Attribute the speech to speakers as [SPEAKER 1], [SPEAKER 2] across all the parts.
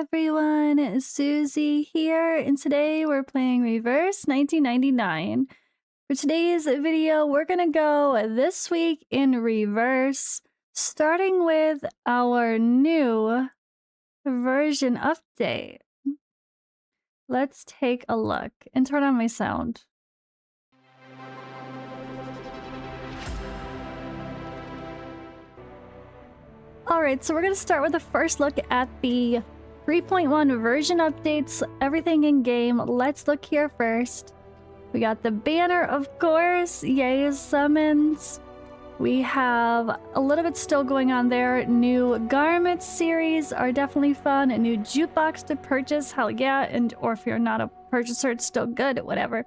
[SPEAKER 1] everyone, Suzi here, and today we're playing Reverse 1999. For today's video, we're gonna go this week in reverse, starting with our new version update. Let's take a look and turn on my sound. Alright, so we're gonna start with the first look at the 3.1 version updates, everything in game. Let's look here first. We got the banner, of course. Yay, summons. We have a little bit still going on there. New garments series are definitely fun. A new jukebox to purchase, hell yeah. And or if you're not a purchaser, it's still good, whatever.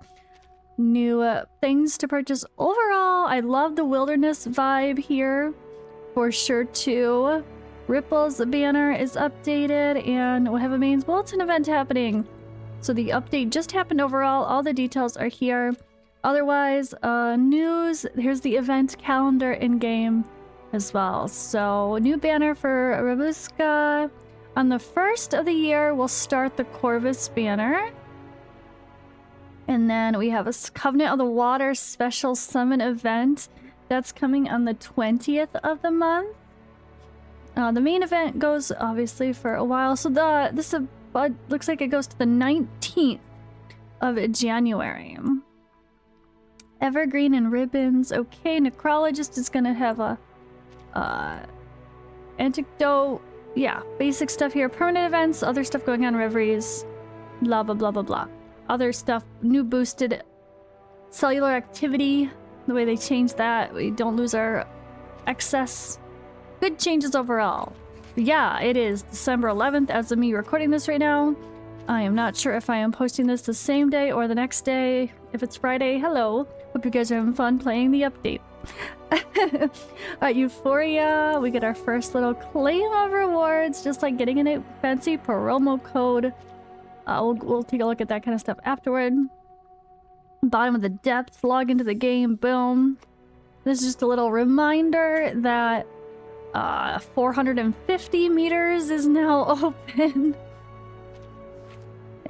[SPEAKER 1] New things to purchase. Overall, I love the wilderness vibe here for sure too. Ripple's banner is updated, and we have a mains bulletin event happening. So the update just happened overall. All the details are here. Otherwise, news, here's the event calendar in-game as well. So new banner for Rubuska. On the 1st of the year, we'll start the Corvus banner. And then we have a Covenant of the Water special summon event. That's coming on the 20th of the month. The main event goes obviously for a while. So this looks like it goes to the 19th of January. Evergreen and ribbons. Okay, Necrologist is gonna have a antidote. Yeah, basic stuff here. Permanent events, other stuff going on, reveries, blah blah blah blah blah. Other stuff, new boosted cellular activity. The way they changed that, we don't lose our excess. Good changes overall. Yeah, it is December 11th as of me recording this right now. I am not sure if I am posting this the same day or the next day. If it's Friday, hello. Hope you guys are having fun playing the update. At Euphoria, we get our first little claim of rewards, just like getting a fancy promo code. We'll take a look at that kind of stuff afterward. Bottom of the depth, log into the game, boom. This is just a little reminder that 450 meters is now open.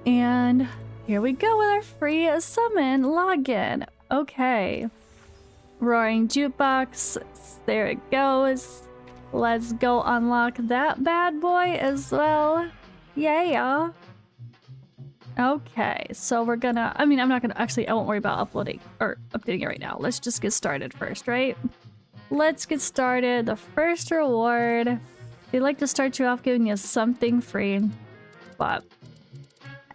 [SPEAKER 1] And here we go with our free summon login. Okay. Roaring Jukebox, there it goes. Let's go unlock that bad boy as well. Yeah. Okay, so we're gonna, I won't worry about uploading or updating it right now. Let's just get started first, right? Let's get started. The first reward, they like to start you off giving you something free, but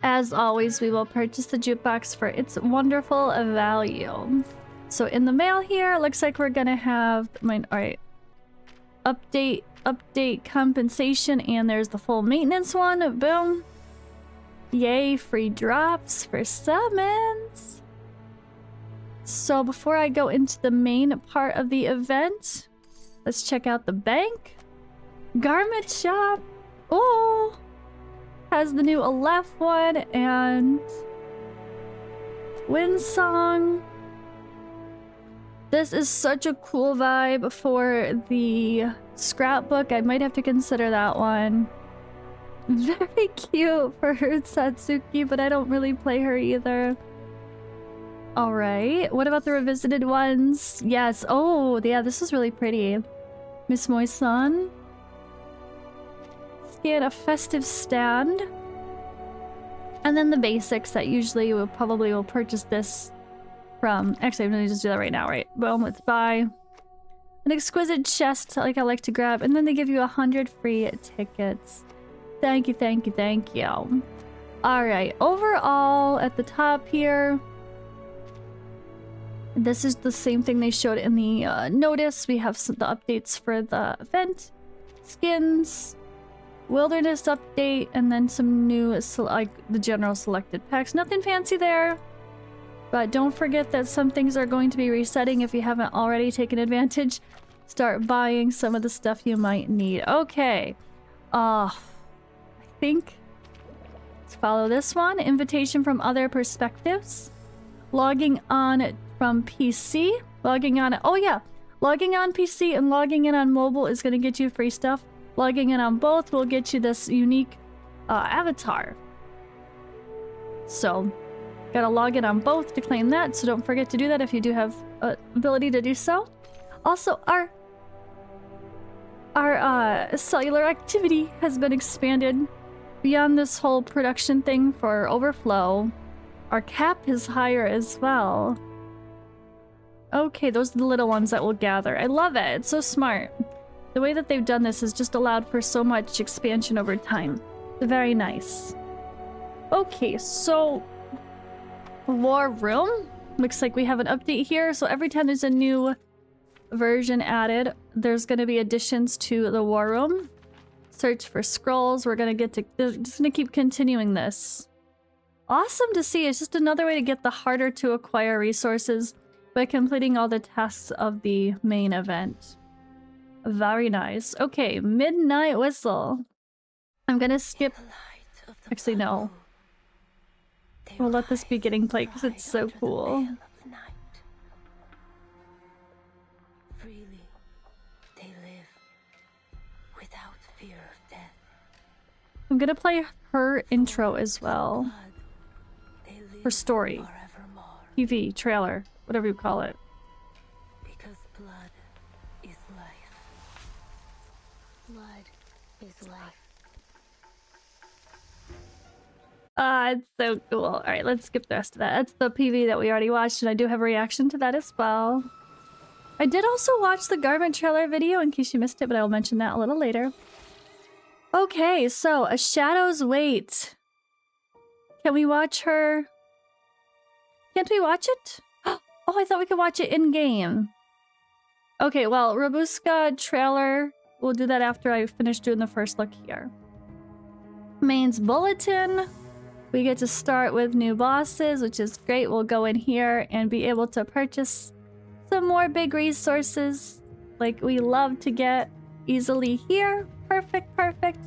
[SPEAKER 1] as always, we will purchase the jukebox for its wonderful value. So in the mail here, looks like we're gonna have, alright, update compensation, and there's the full maintenance one, boom. Yay, free drops for summons. So before I go into the main part of the event, let's check out the bank. Garment shop. Oh, has the new Aleph one and Windsong. This is such a cool vibe for the scrapbook. I might have to consider that one. Very cute for her Satsuki, but I don't really play her either. Alright, what about the revisited ones? Yes, oh, yeah, this is really pretty. Miss Moisan. Get a festive stand. And then the basics that usually will purchase this from. Actually, I'm gonna just do that right now, right? Boom, let's buy. An exquisite chest like I like to grab, and then they give you 100 free tickets. Thank you. Alright, overall, at the top here, this is the same thing they showed in the notice. We have the updates for the event, skins, wilderness update, and then some new, like the general selected packs. Nothing fancy there, but don't forget that some things are going to be resetting if you haven't already taken advantage. Start buying some of the stuff you might need. Okay. I think let's follow this one. Invitation from other perspectives. Logging on from PC. Logging on. Oh yeah. Logging on PC and logging in on mobile is going to get you free stuff. Logging in on both will get you this unique avatar. So, gotta log in on both to claim that, so don't forget to do that if you do have ability to do so. Also, our cellular activity has been expanded beyond this whole production thing for overflow. Our cap is higher as well. Okay, those are the little ones that will gather. I love it. It's so smart. The way that they've done this has just allowed for so much expansion over time. Very nice. Okay, so War Room. Looks like we have an update here. So every time there's a new version added, there's going to be additions to the War Room. Search for scrolls. We're going to get to... They're just going to keep continuing this. Awesome to see. It's just another way to get the harder to acquire resources by completing all the tasks of the main event. Very nice. Okay, Midnight Whistle. I'm gonna skip... Actually, no. We'll let this be getting played because it's so cool.
[SPEAKER 2] Freely they live without fear of death.
[SPEAKER 1] I'm gonna play her intro as well. Her story. TV, trailer, whatever you call it.
[SPEAKER 2] Because blood is life. Blood is life.
[SPEAKER 1] It's so cool. Alright, let's skip the rest of that. That's the PV that we already watched, and I do have a reaction to that as well. I did also watch the Garment trailer video in case you missed it, but I will mention that a little later. Okay, so A Shadow's Wait. Can we watch her? Can't we watch it? Oh, I thought we could watch it in-game. Okay, well, Rubuska trailer. We'll do that after I finish doing the first look here. Main's Bulletin. We get to start with new bosses, which is great. We'll go in here and be able to purchase some more big resources like we love to get easily here. Perfect, perfect.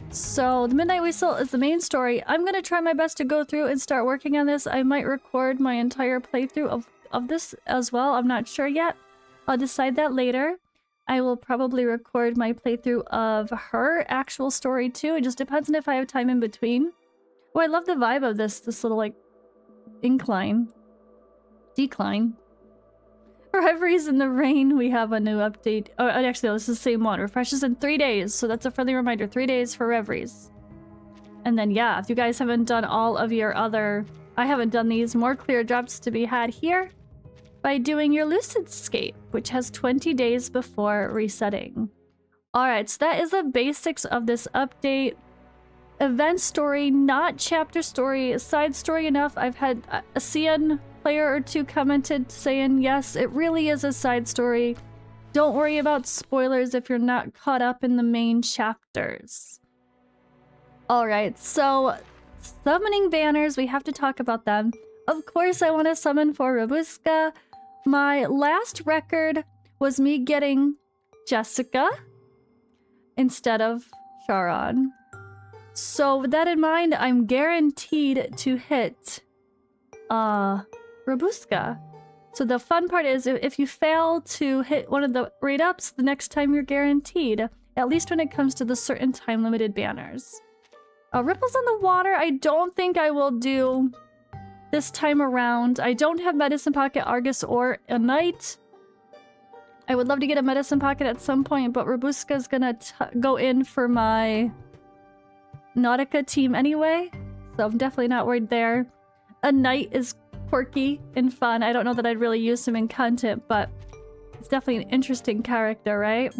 [SPEAKER 1] So the Midnight Whistle is the main story. I'm going to try my best to go through and start working on this. I might record my entire playthrough of this as well. I'm not sure yet. I'll decide that later. I will probably record my playthrough of her actual story too. It just depends on if I have time in between. Oh, I love the vibe of this little like decline. For Reveries in the Rain, we have a new update. Oh, actually, this is the same one. Refreshes in 3 days, so that's a friendly reminder. 3 days for Reveries. And then, yeah, if you guys haven't done all of your other... I haven't done these. More clear drops to be had here by doing your Lucidscape, which has 20 days before resetting. Alright, so that is the basics of this update. Event story, not chapter story. Side story enough. I've had a CN player or two commented saying, yes, it really is a side story. Don't worry about spoilers if you're not caught up in the main chapters. Alright, so summoning banners, we have to talk about them. Of course, I want to summon for Rubuska. My last record was me getting Jessica instead of Sharon. So with that in mind, I'm guaranteed to hit Rubuska. So the fun part is if you fail to hit one of the rate ups, the next time you're guaranteed, at least when it comes to the certain time limited banners. Ripples on the Water, I don't think I will do this time around. I don't have Medicine Pocket, Argus, or a Knight. I would love to get a Medicine Pocket at some point, but Rubuska is gonna go in for my Nautica team anyway, so I'm definitely not worried there. A Knight is quirky and fun. I don't know that I'd really use him in content, but it's definitely an interesting character, right?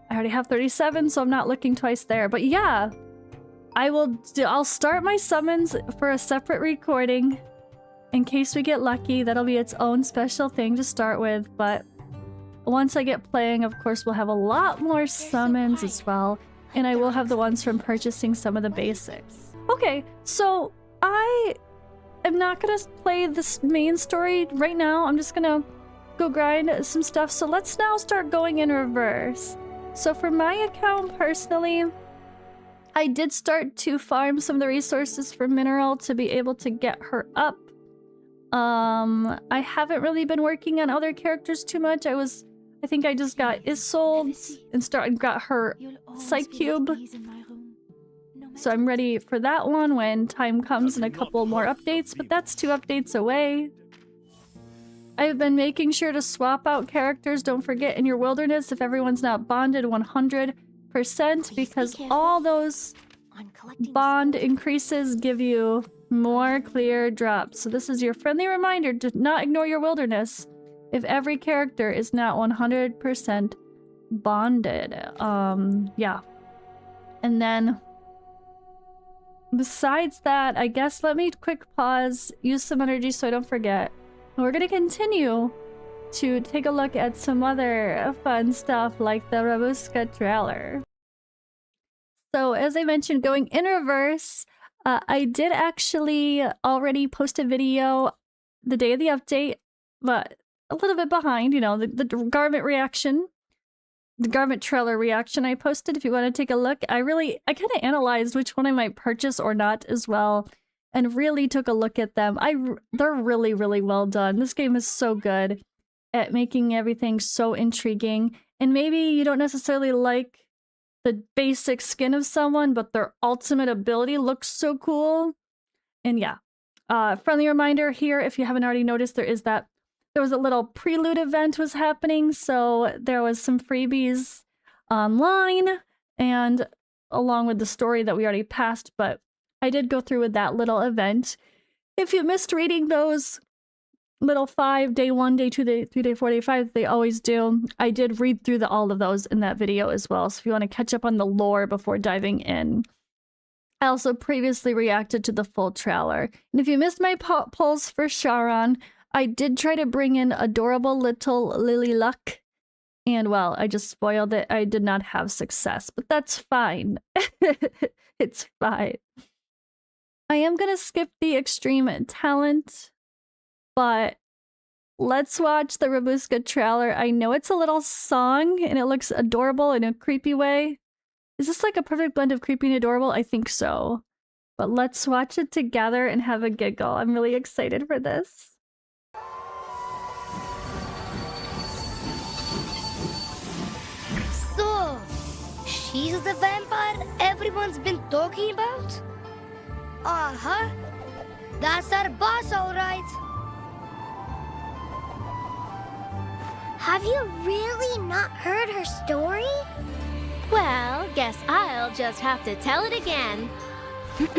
[SPEAKER 1] I already have 37, so I'm not looking twice there. But yeah, I'll start my summons for a separate recording in case we get lucky. That'll be its own special thing to start with, but once I get playing, of course, we'll have a lot more summons as well. And I will have the ones from purchasing some of the basics. Okay, so I am not gonna play this main story right now. I'm just gonna go grind some stuff. So let's now start going in reverse. So for my account personally, I did start to farm some of the resources for Mineral to be able to get her up. I haven't really been working on other characters too much. I think I just got Isolde and got her Psych Cube. So I'm ready for that one when time comes and a couple more updates, but that's 2 updates away. I've been making sure to swap out characters. Don't forget in your wilderness if everyone's not bonded 100%, because all those bond increases give you more clear drops. So this is your friendly reminder to not ignore your wilderness if every character is not 100% bonded. Yeah. And then besides that, I guess let me quick pause, use some energy so I don't forget. We're gonna continue to take a look at some other fun stuff like the Rubuska trailer. So as I mentioned, going in reverse, I did actually already post a video the day of the update, but a little bit behind, you know, the garment reaction. The garment trailer reaction I posted, if you want to take a look. I kind of analyzed which one I might purchase or not as well, and really took a look at them. They're really, really well done. This game is so good at making everything so intriguing. And maybe you don't necessarily like the basic skin of someone, but their ultimate ability looks so cool. And yeah, friendly reminder here, if you haven't already noticed, there was a little prelude event was happening, so there was some freebies online and along with the story that we already passed, but I did go through with that little event. If you missed reading those little 5, day 1, day 2, day 3, day 4, day 5, they always do. I did read through all of those in that video as well, so if you want to catch up on the lore before diving in. I also previously reacted to the full trailer. And if you missed my polls for Sharon, I did try to bring in adorable little Lily Luck, and well, I just spoiled it. I did not have success, but that's fine. It's fine. I am gonna skip the extreme talent, but let's watch the Rubuska trailer. I know it's a little song, and it looks adorable in a creepy way. Is this like a perfect blend of creepy and adorable? I think so. But let's watch it together and have a giggle. I'm really excited for this.
[SPEAKER 3] So, she's the vampire everyone's been talking about? Uh-huh. That's our boss, all right.
[SPEAKER 4] Have you really not heard her story?
[SPEAKER 5] Well, guess I'll just have to tell it again.
[SPEAKER 4] Deep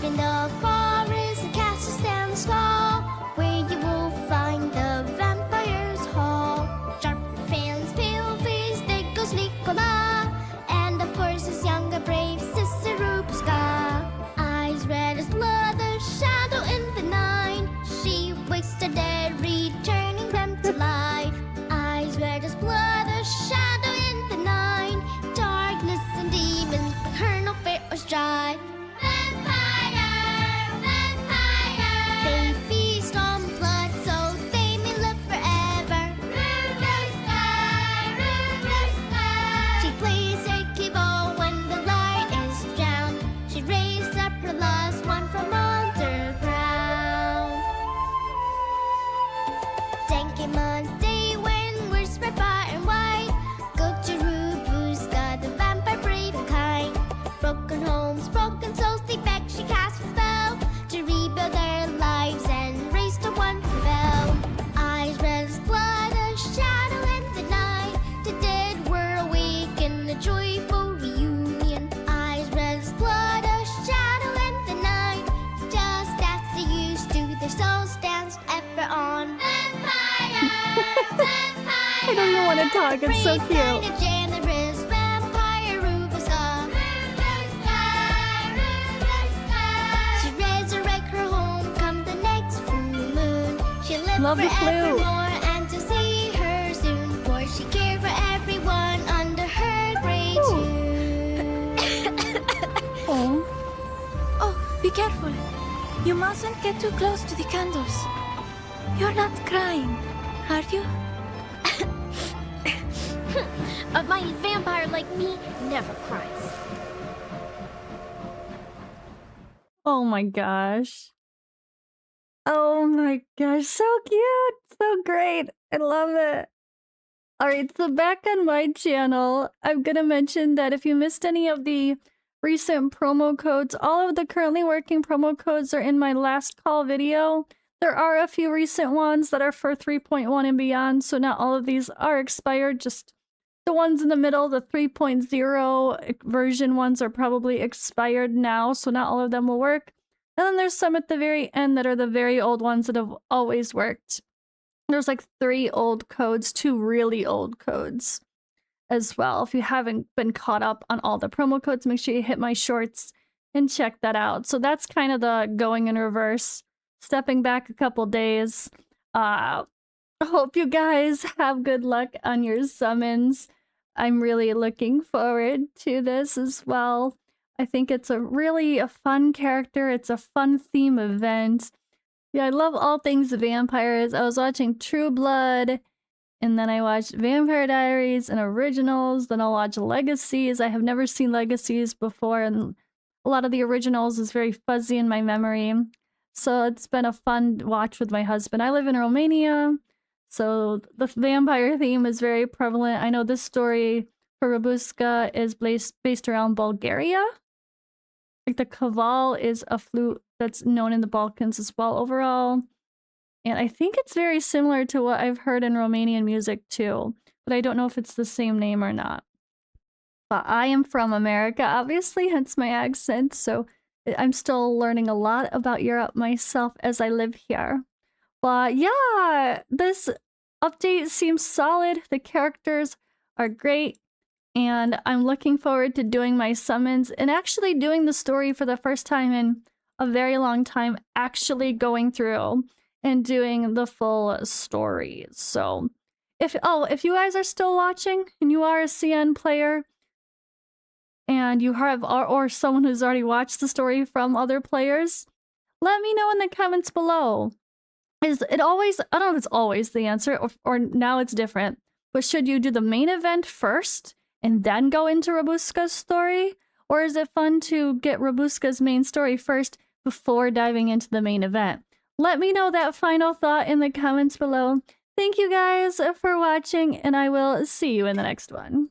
[SPEAKER 4] in the forest, the castle stands tall, where you will find the vampire's hall. Sharp fangs, pale face, there goes Nicola, and of course his younger brave sister Rubuska. Eyes red as blood, a shadow in the night. She wakes the dead, returning them to life. Eyes red as blood, a shadow in the night. Darkness and demons, but her no fear or strife. Vampire, vampire. They feast on blood so they may live forever. Rubuska, Rubuska. She plays her keyboard when the light is drowned. She raised up her lost one from underground. Danky Monday when we're spread far and wide. Go to Rubuska, the vampire brave and kind. Broken homes, broken souls, they beg, she casts a spell to rebuild their lives and raise to one rebel. Eyes red as blood, a shadow in the night. The dead were awake in a joyful reunion. Eyes red as blood, a shadow in the night. Just as they used to, their souls danced ever on. Vampire, vampire.
[SPEAKER 1] I don't even want to talk, it's so
[SPEAKER 4] Brave, kind,
[SPEAKER 1] cute.
[SPEAKER 4] and generous vampire Rubuska. She resurrect her home come the next full moon. She'll live
[SPEAKER 1] Love the flute.
[SPEAKER 4] forevermore and to see her soon. For she cared for everyone under her great tune.
[SPEAKER 1] Oh.
[SPEAKER 5] Oh, be careful. You mustn't get too close to the candles. You're not crying, are you?
[SPEAKER 3] A mighty vampire like me never cries.
[SPEAKER 1] Oh my gosh. Oh my gosh, so cute. So great. I love it. Alright, so back on my channel, I'm gonna mention that if you missed any of the recent promo codes, all of the currently working promo codes are in my last call video. There are a few recent ones that are for 3.1 and beyond, so not all of these are expired, just the ones in the middle, the 3.0 version ones are probably expired now, so not all of them will work. And then there's some at the very end that are the very old ones that have always worked. There's like 3 old codes, 2 really old codes as well. If you haven't been caught up on all the promo codes, make sure you hit my shorts and check that out. So that's kind of the going in reverse, stepping back a couple days. I hope you guys have good luck on your summons. I'm really looking forward to this as well. I think it's a fun character. It's a fun theme event. Yeah, I love all things vampires. I was watching True Blood, and then I watched Vampire Diaries and Originals, then I'll watch Legacies. I have never seen Legacies before, and a lot of the Originals is very fuzzy in my memory. So it's been a fun watch with my husband. I live in Romania, so the vampire theme is very prevalent. I know this story for Rubuska is based around Bulgaria. Like the kaval is a flute that's known in the Balkans as well overall. And I think it's very similar to what I've heard in Romanian music too, but I don't know if it's the same name or not. But I am from America, obviously, hence my accent, so I'm still learning a lot about Europe myself as I live here. But yeah, this update seems solid. The characters are great. And I'm looking forward to doing my summons and actually doing the story for the first time in a very long time, actually going through and doing the full story. So if you guys are still watching and you are a CN player and you have or someone who's already watched the story from other players, let me know in the comments below. Is it always, I don't know if it's always the answer or now it's different, but should you do the main event first and then go into Rubuska's story? Or is it fun to get Rubuska's main story first before diving into the main event? Let me know that final thought in the comments below. Thank you guys for watching, and I will see you in the next one.